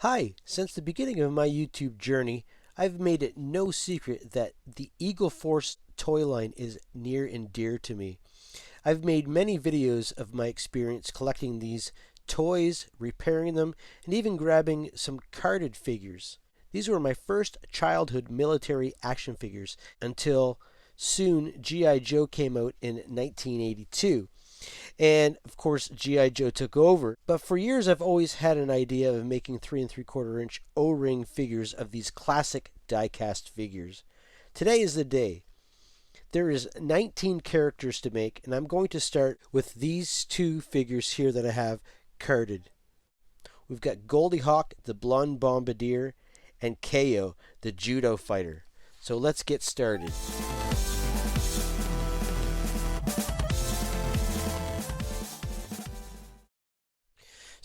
Hi, since the beginning of my YouTube journey, I've made it no secret that the Eagle Force toy line is near and dear to me. I've made many videos of my experience collecting these toys, repairing them, and even grabbing some carded figures. These were my first childhood military action figures until soon G.I. Joe came out in 1982. And of course, G.I. Joe took over. But for years, I've always had an idea of making 3 3/4 inch O-ring figures of these classic diecast figures. Today is the day. There is 19 characters to make, and I'm going to start with these two figures here that I have carded. We've got Goldie Hawk, the blonde bombardier, and Kayo, the judo fighter. So let's get started.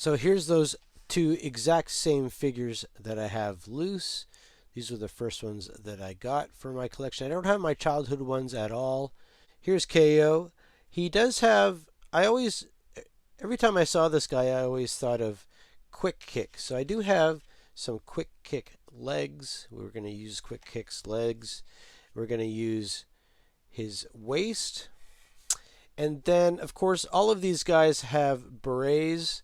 So here's those two exact same figures that I have loose. These were the first ones that I got for my collection. I don't have my childhood ones at all. Here's Kayo. He does have, every time I saw this guy, I always thought of Quick Kick. So I do have some Quick Kick legs. We're going to use Quick Kick's legs. We're going to use his waist. And then, of course, all of these guys have berets.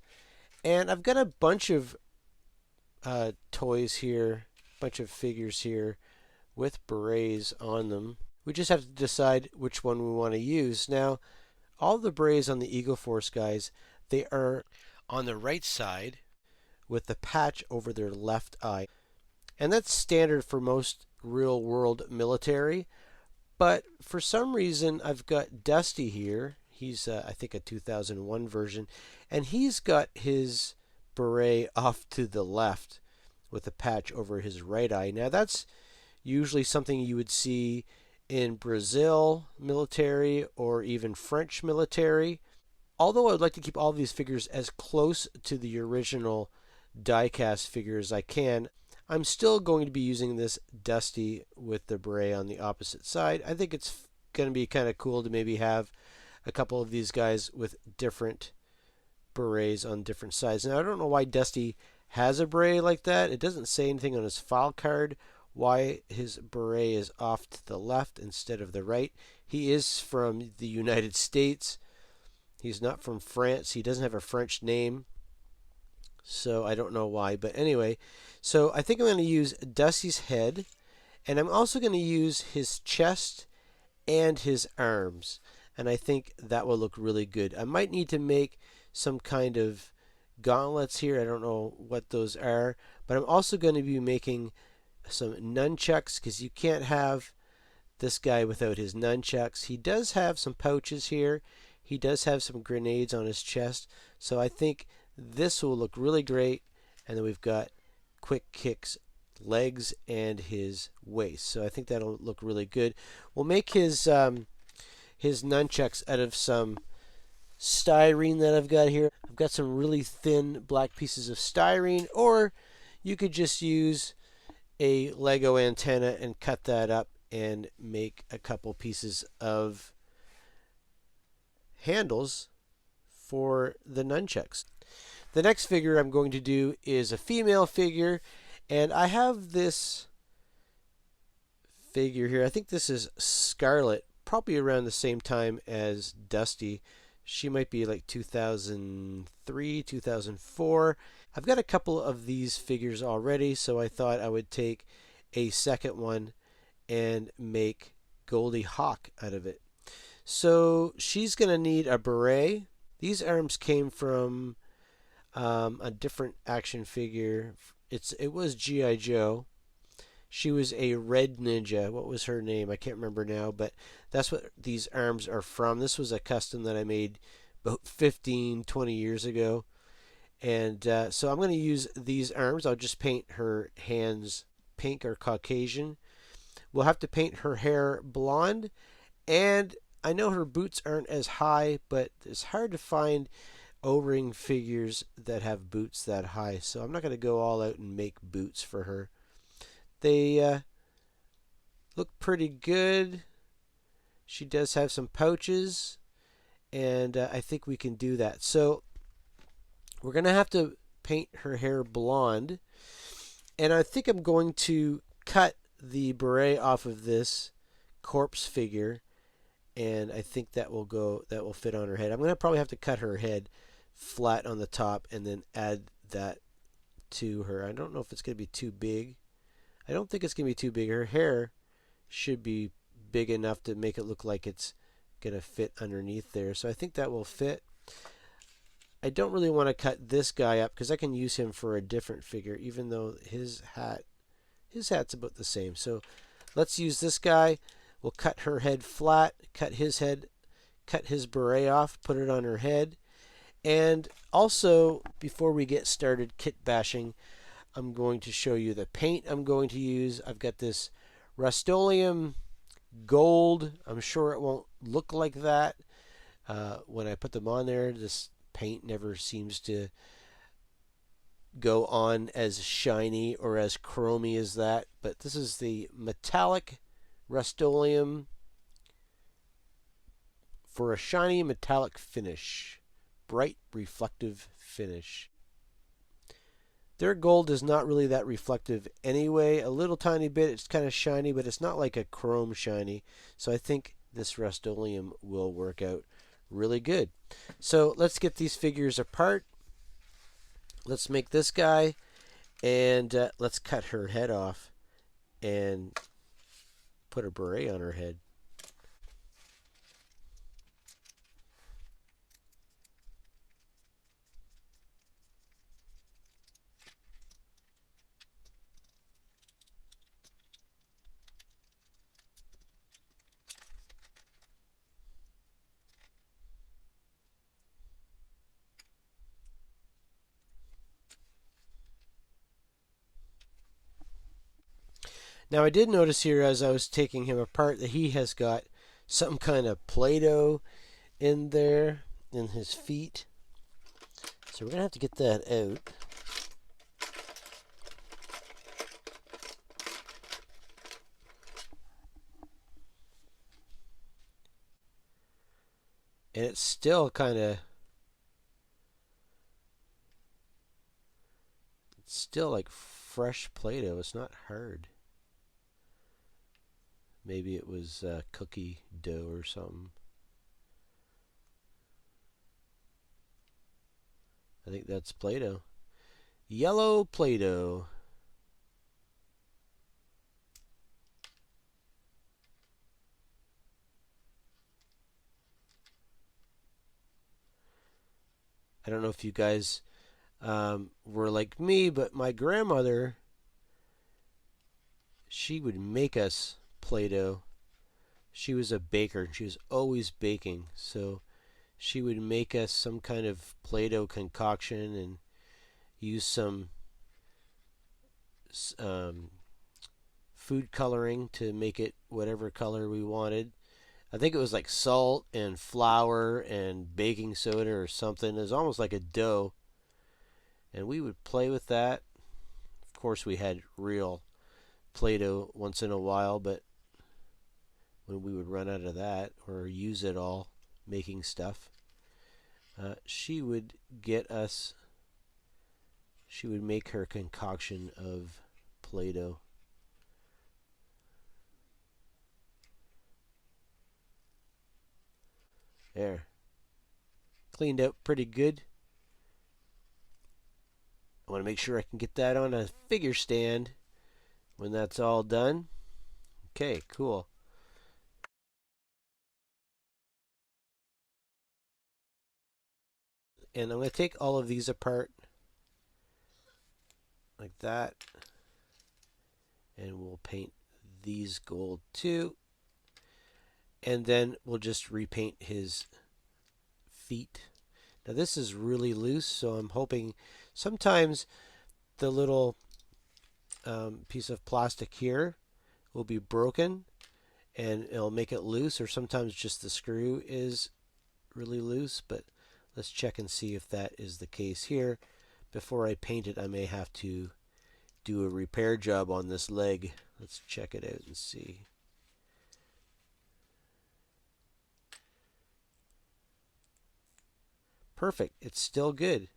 And I've got a bunch of toys here, a bunch of figures here with berets on them. We just have to decide which one we want to use. Now, all the berets on the Eagle Force guys, they are on the right side with the patch over their left eye. And that's standard for most real-world military. But for some reason, I've got Dusty here. He's, I think, a 2001 version. And he's got his beret off to the left with a patch over his right eye. Now, that's usually something you would see in Brazil military or even French military. Although I would like to keep all of these figures as close to the original diecast figure as I can, I'm still going to be using this Dusty with the beret on the opposite side. I think it's going to be kind of cool to maybe have a couple of these guys with different berets on different sides. Now, I don't know why Dusty has a beret like that. It doesn't say anything on his file card why his beret is off to the left instead of the right. He is from the United States. He's not from France. He doesn't have a French name. So I don't know why. But anyway, so I think I'm going to use Dusty's head. And I'm also going to use his chest and his arms. And I think that will look really good. I might need to make some kind of gauntlets here. I don't know what those are. But I'm also going to be making some nunchucks because you can't have this guy without his nunchucks. He does have some pouches here. He does have some grenades on his chest. So I think this will look really great. And then we've got Quick Kick's legs and his waist. So I think that'll look really good. We'll make his nunchucks out of some styrene that I've got here. I've got some really thin black pieces of styrene, or you could just use a Lego antenna and cut that up and make a couple pieces of handles for the nunchucks. The next figure I'm going to do is a female figure, and I have this figure here. I think this is Scarlet, probably around the same time as Dusty. She might be like 2003, 2004. I've got a couple of these figures already, so I thought I would take a second one and make Goldie Hawk out of it. So she's going to need a beret. These arms came from a different action figure. It was G.I. Joe. She was a red ninja. What was her name? I can't remember now, but that's what these arms are from. This was a custom that I made about 15, 20 years ago. And so I'm going to use these arms. I'll just paint her hands pink or Caucasian. We'll have to paint her hair blonde. And I know her boots aren't as high, but it's hard to find O-ring figures that have boots that high. So I'm not going to go all out and make boots for her. They look pretty good. She does have some pouches, and I think we can do that. So we're going to have to paint her hair blonde. And I think I'm going to cut the beret off of this corpse figure, and I think that will fit on her head. I'm going to probably have to cut her head flat on the top and then add that to her. I don't know if it's going to be too big. I don't think it's going to be too big. Her hair should be big enough to make it look like it's going to fit underneath there. So I think that will fit. I don't really want to cut this guy up because I can use him for a different figure, even though his hat's about the same. So let's use this guy. We'll cut her head flat, cut his beret off, put it on her head. And also, before we get started kit bashing, I'm going to show you the paint I'm going to use. I've got this Rust-Oleum gold. I'm sure it won't look like that when I put them on there. This paint never seems to go on as shiny or as chromy as that. But this is the metallic Rust-Oleum for a shiny metallic finish. Bright reflective finish. Their gold is not really that reflective anyway. A little tiny bit, it's kind of shiny, but it's not like a chrome shiny. So I think this Rust-Oleum will work out really good. So let's get these figures apart. Let's make this guy, and let's cut her head off and put a beret on her head. Now I did notice here as I was taking him apart that he has got some kind of Play-Doh in there in his feet. So we're going to have to get that out. And it's still kind of, it's still like fresh Play-Doh. It's not hard. Maybe it was cookie dough or something. I think that's Play-Doh. Yellow Play-Doh. I don't know if you guys were like me, but my grandmother, she would make us Play-Doh. She was a baker, and she was always baking. So she would make us some kind of Play-Doh concoction and use some food coloring to make it whatever color we wanted. I think it was like salt and flour and baking soda or something. It was almost like a dough. And we would play with that. Of course, we had real Play-Doh once in a while, but when we would run out of that or use it all making stuff, she would get us, she would make her concoction of Play-Doh. There. Cleaned out pretty good. I want to make sure I can get that on a figure stand when that's all done. Okay, cool. And I'm going to take all of these apart like that. And we'll paint these gold too. And then we'll just repaint his feet. Now this is really loose, so I'm hoping sometimes the little piece of plastic here will be broken and it'll make it loose, or sometimes just the screw is really loose, but let's check and see if that is the case here. Before I paint it, I may have to do a repair job on this leg. Let's check it out and see. Perfect. It's still good.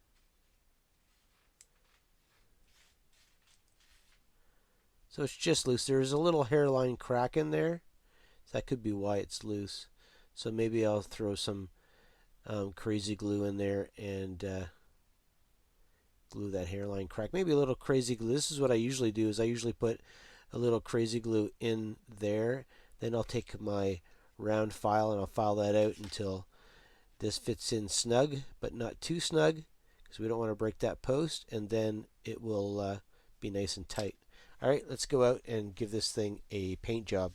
So it's just loose. There's a little hairline crack in there. That could be why it's loose. So maybe I'll throw some crazy glue in there and glue that hairline crack. Maybe a little crazy glue. This is what I usually do, is I usually put a little crazy glue in there. Then I'll take my round file and I'll file that out until this fits in snug, but not too snug, because we don't want to break that post, and then it will be nice and tight. Alright, let's go out and give this thing a paint job.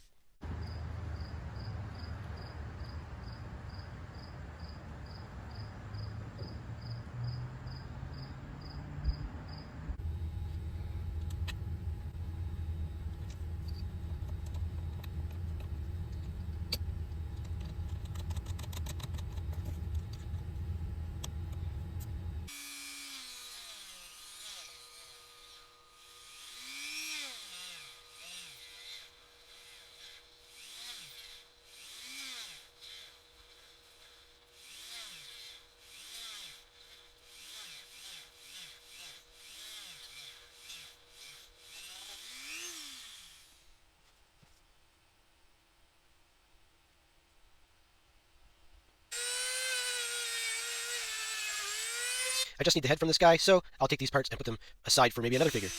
I just need the head from this guy, so I'll take these parts and put them aside for maybe another figure.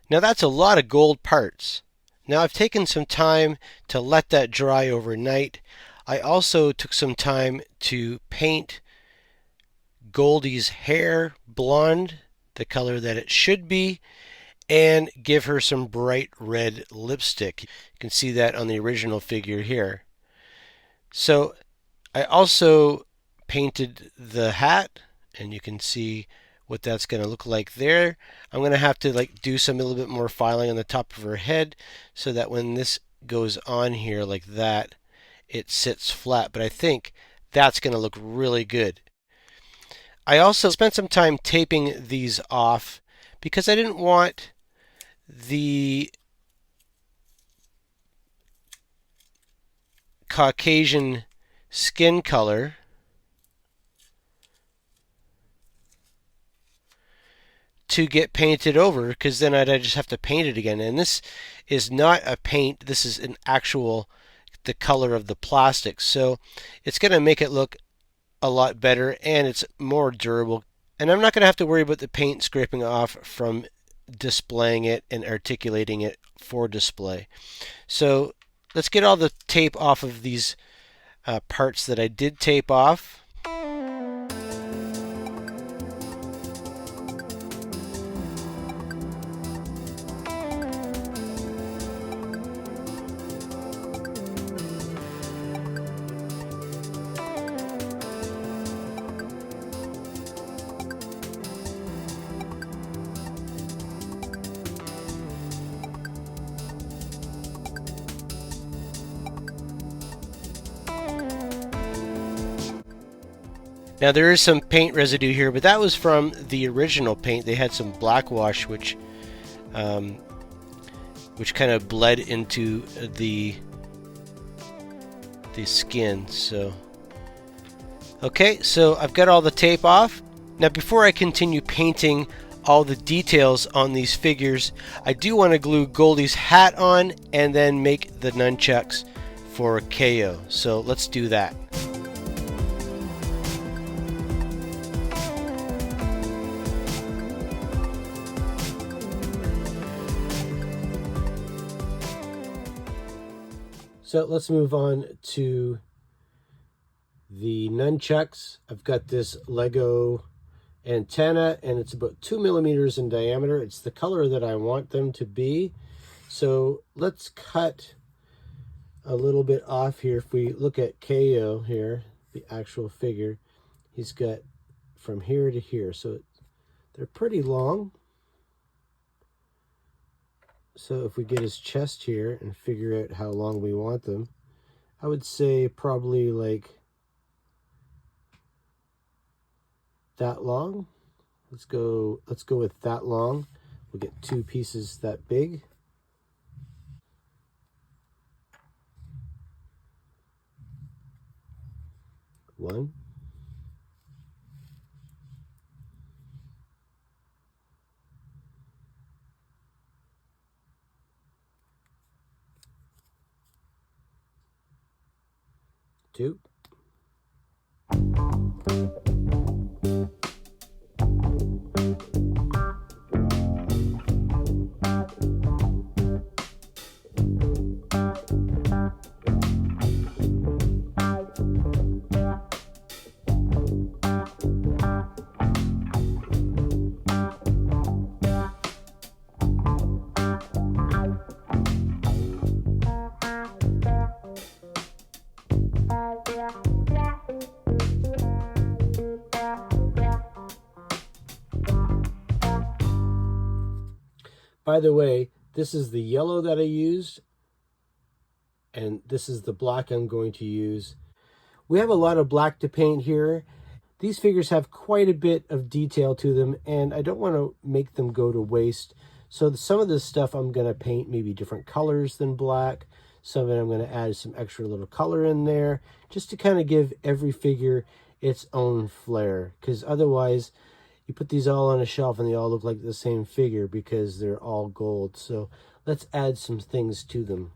Now that's a lot of gold parts. Now I've taken some time to let that dry overnight. I also took some time to paint Goldie's hair blonde, the color that it should be, and give her some bright red lipstick. You can see that on the original figure here. So I also painted the hat, and you can see what that's going to look like there. I'm going to have to do some a little bit more filing on the top of her head so that when this goes on here like that, it sits flat. But I think that's going to look really good. I also spent some time taping these off because I didn't want the Caucasian skin color to get painted over, because then I'd just have to paint it again. And this is not a paint, this is an actual the color of the plastic, so it's going to make it look a lot better and it's more durable, and I'm not going to have to worry about the paint scraping off from displaying it and articulating it for display. So let's get all the tape off of these parts that I did tape off. Now there is some paint residue here, but that was from the original paint. They had some black wash, which kind of bled into the skin. So okay, so I've got all the tape off. Now before I continue painting all the details on these figures, I do want to glue Goldie's hat on and then make the nunchucks for Kayo. So let's do that. So let's move on to the nunchucks. I've got this Lego antenna, and it's about 2 millimeters in diameter. It's the color that I want them to be. So let's cut a little bit off here. If we look at Kayo here, the actual figure, he's got from here to here. So they're pretty long. So if we get his chest here and figure out how long we want them, I would say probably like that long. Let's go with that long. We'll get 2 pieces that big. One. Two. By the way, this is the yellow that I used, and this is the black I'm going to use. We have a lot of black to paint here. These figures have quite a bit of detail to them, and I don't want to make them go to waste. So some of this stuff I'm going to paint maybe different colors than black. Some of it I'm going to add some extra little color in there, just to kind of give every figure its own flair. Because otherwise, you put these all on a shelf and they all look like the same figure because they're all gold. So let's add some things to them.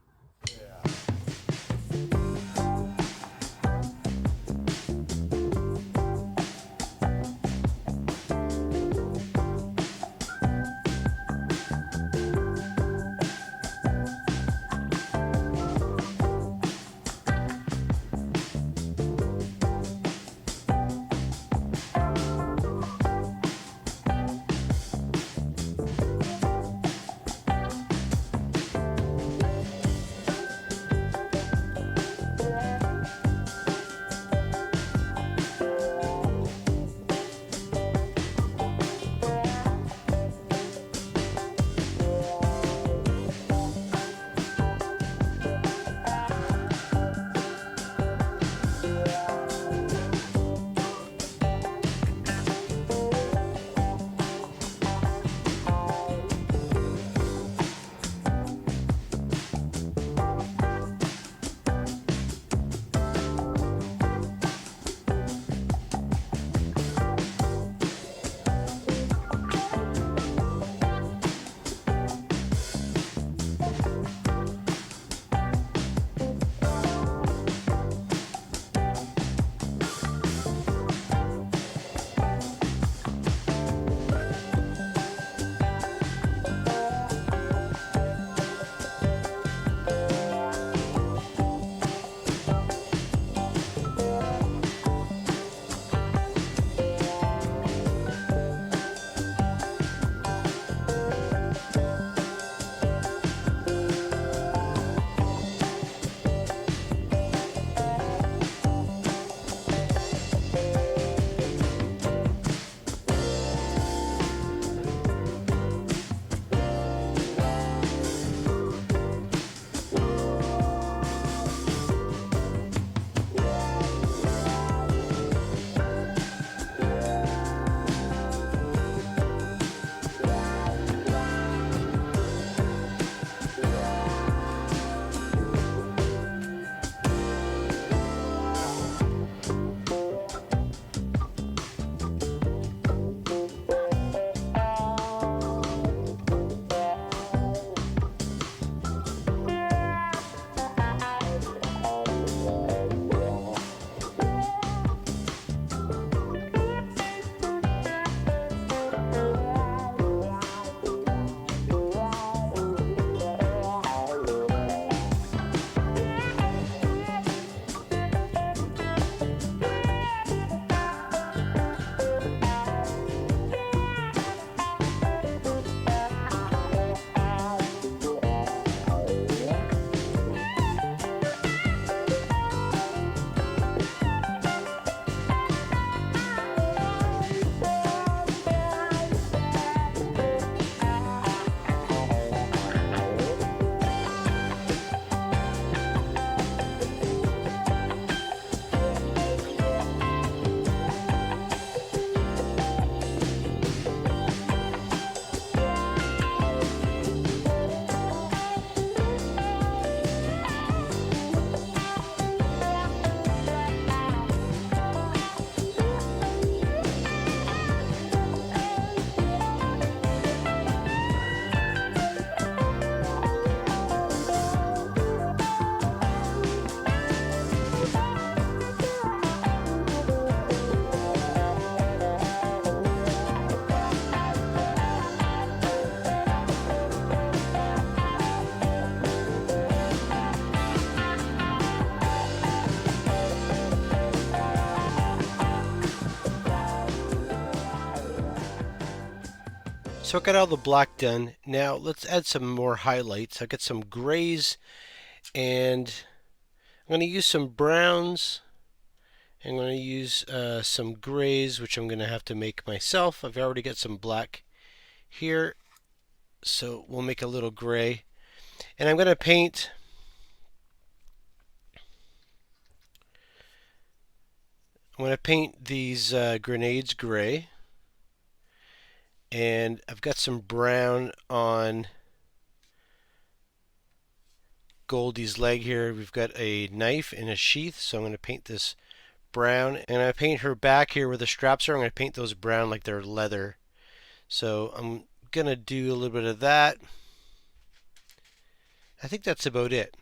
So I got all the black done. Now let's add some more highlights. I got some grays, and I'm going to use some browns. I'm going to use some grays, which I'm going to have to make myself. I've already got some black here, so we'll make a little gray. And I'm going to paint these grenades gray. And I've got some brown on Goldie's leg here. We've got a knife in a sheath, so I'm going to paint this brown. And I paint her back here where the straps are. I'm going to paint those brown like they're leather. So I'm going to do a little bit of that. I think that's about it.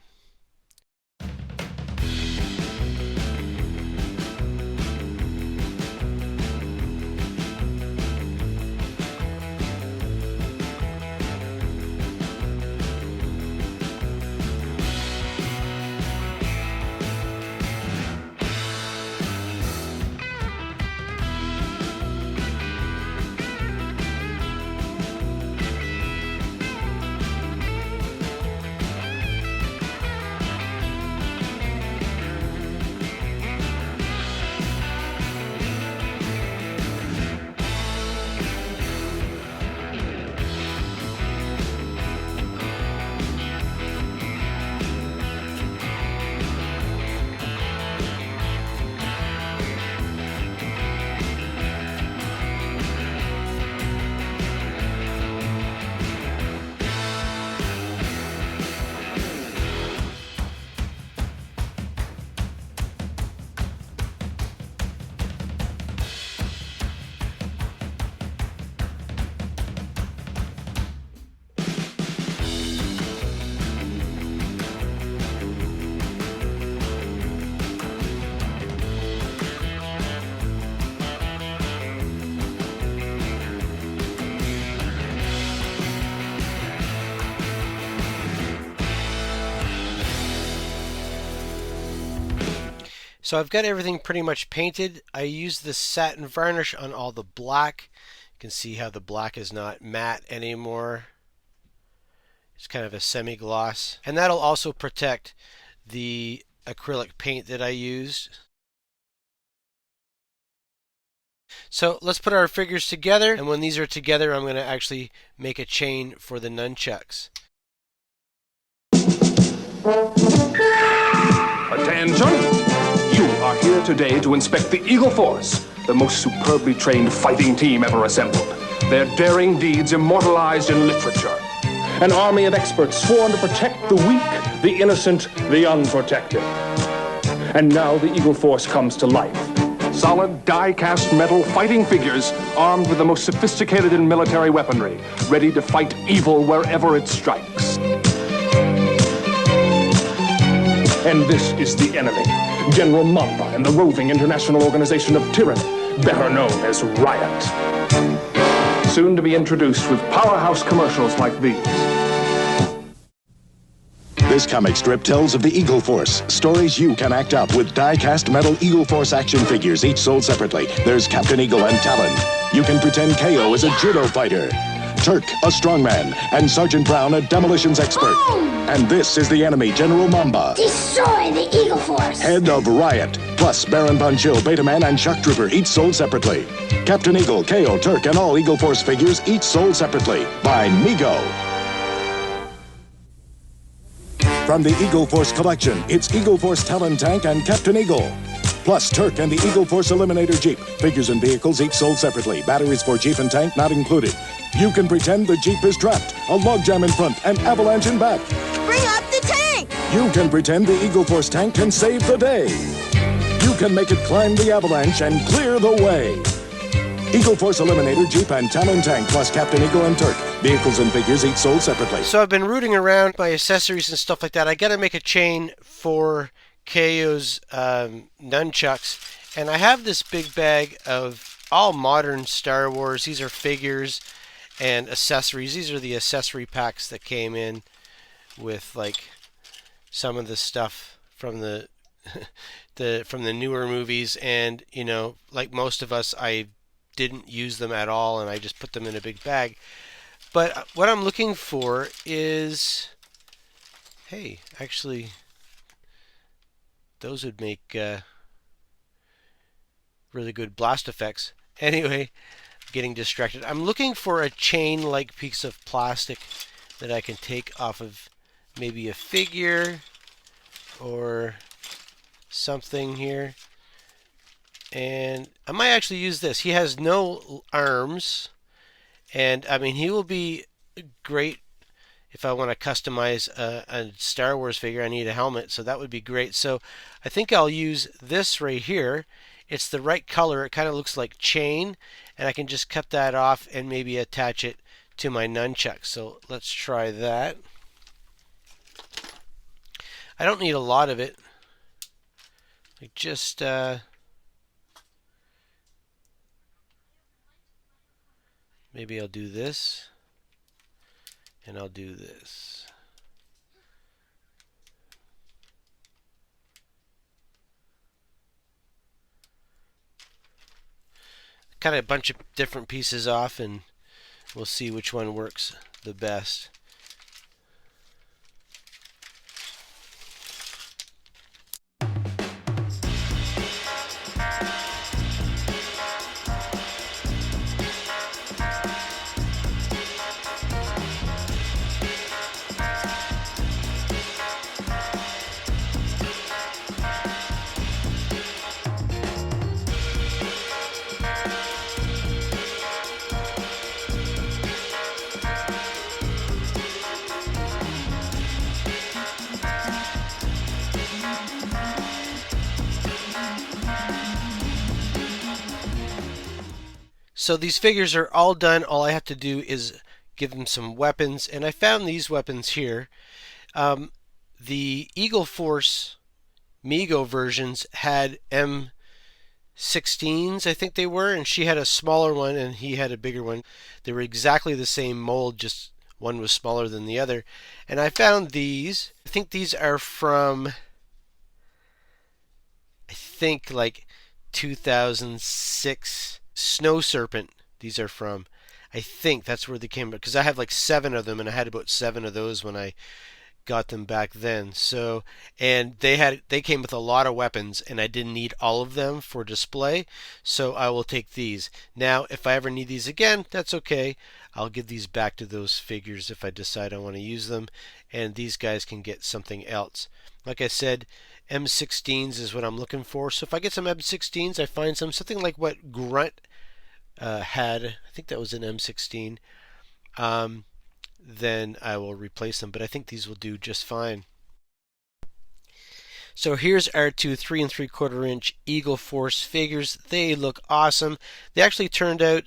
So I've got everything pretty much painted. I used this satin varnish on all the black. You can see how the black is not matte anymore. It's kind of a semi-gloss. And that'll also protect the acrylic paint that I used. So let's put our figures together, and when these are together, I'm going to actually make a chain for the nunchucks. Attention! You are here today to inspect the Eagle Force, the most superbly trained fighting team ever assembled. Their daring deeds immortalized in literature. An army of experts sworn to protect the weak, the innocent, the unprotected. And now the Eagle Force comes to life. Solid die-cast metal fighting figures armed with the most sophisticated in military weaponry, ready to fight evil wherever it strikes. And this is the enemy, General Mamba and the roving international organization of tyranny, better known as Riot. Soon to be introduced with powerhouse commercials like these. This comic strip tells of the Eagle Force, stories you can act out with die-cast metal Eagle Force action figures, each sold separately. There's Captain Eagle and Talon. You can pretend Kayo is a judo fighter, Turk, a strongman, and Sergeant Brown, a demolitions expert. And this is the enemy, General Mamba. Destroy the Eagle Force! Head of Riot, plus Baron Von Chill, Betaman, and Shock Trooper, each sold separately. Captain Eagle, Kayo, Turk, and all Eagle Force figures, each sold separately by Mego. From the Eagle Force collection, it's Eagle Force Talon Tank and Captain Eagle. Plus Turk and the Eagle Force Eliminator Jeep. Figures and vehicles each sold separately. Batteries for Jeep and tank not included. You can pretend the Jeep is trapped, a logjam in front, and avalanche in back. Bring up the tank! You can pretend the Eagle Force tank can save the day. You can make it climb the avalanche and clear the way. Eagle Force Eliminator, Jeep, and Talon Tank, plus Captain Eagle and Turk. Vehicles and figures each sold separately. So I've been rooting around my accessories and stuff like that. I got to make a chain for Kayo's nunchucks. And I have this big bag of all modern Star Wars. These are figures and accessories. These are the accessory packs that came in with like some of the stuff from the from the newer movies. And you know, like most of us, I didn't use them at all, and I just put them in a big bag. But what I'm looking for is, hey, actually, those would make really good blast effects. Anyway, getting distracted. I'm looking for a chain-like piece of plastic that I can take off of maybe a figure or something here. And I might actually use this. He has no arms, and I mean, he will be great if I want to customize a Star Wars figure. I need a helmet, so that would be great. So I think I'll use this right here. It's the right color. It kind of looks like chain, and I can just cut that off and maybe attach it to my nunchuck. So let's try that. I don't need a lot of it. Like just maybe I'll do this, and I'll do this. Cut a bunch of different pieces off, and we'll see which one works the best. So these figures are all done. All I have to do is give them some weapons, and I found these weapons here. The Eagle Force Mego versions had M16s, I think they were, and she had a smaller one and he had a bigger one. They were exactly the same mold, just one was smaller than the other. And I found these. I think these are from, I think, like 2006 Snow Serpent. These are from. I think that's where they came from, because I have like 7 of them, and I had about 7 of those when I got them back then. So, and they came with a lot of weapons, and I didn't need all of them for display, so I will take these. Now, if I ever need these again, that's okay. I'll give these back to those figures if I decide I want to use them, and these guys can get something else. Like I said, M16s is what I'm looking for. So if I get some M16s, I find something like what Grunt had. I think that was an M16. Then I will replace them. But I think these will do just fine. So here's our two 3 3/4 inch Eagle Force figures. They look awesome. They actually turned out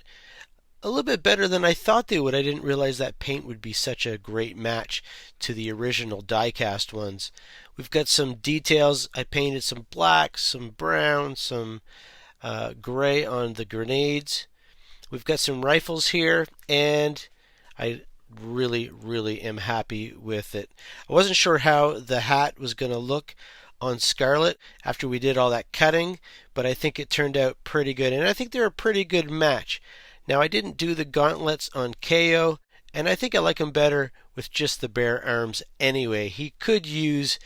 a little bit better than I thought they would. I didn't realize that paint would be such a great match to the original Diecast ones. We've got some details. I painted some black, some brown, some gray on the grenades. We've got some rifles here, and I really am happy with it. I wasn't sure how the hat was going to look on Scarlet after we did all that cutting, but I think it turned out pretty good, and I think they're a pretty good match. Now, I didn't do the gauntlets on Kayo, and I think I like him better with just the bare arms anyway. He could use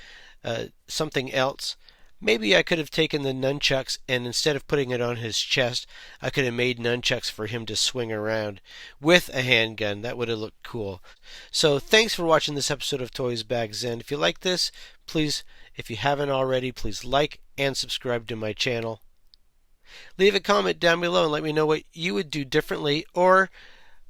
something else. Maybe I could have taken the nunchucks, and instead of putting it on his chest, I could have made nunchucks for him to swing around with a handgun. That would have looked cool. So thanks for watching this episode of Toysbackzen. If you like this, please, if you haven't already, please like and subscribe to my channel. Leave a comment down below and let me know what you would do differently, or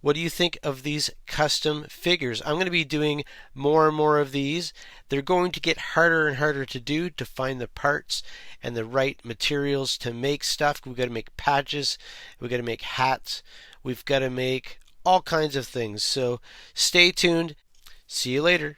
what do you think of these custom figures? I'm going to be doing more and more of these. They're going to get harder and harder to do, to find the parts and the right materials to make stuff. We've got to make patches. We've got to make hats. We've got to make all kinds of things. So stay tuned. See you later.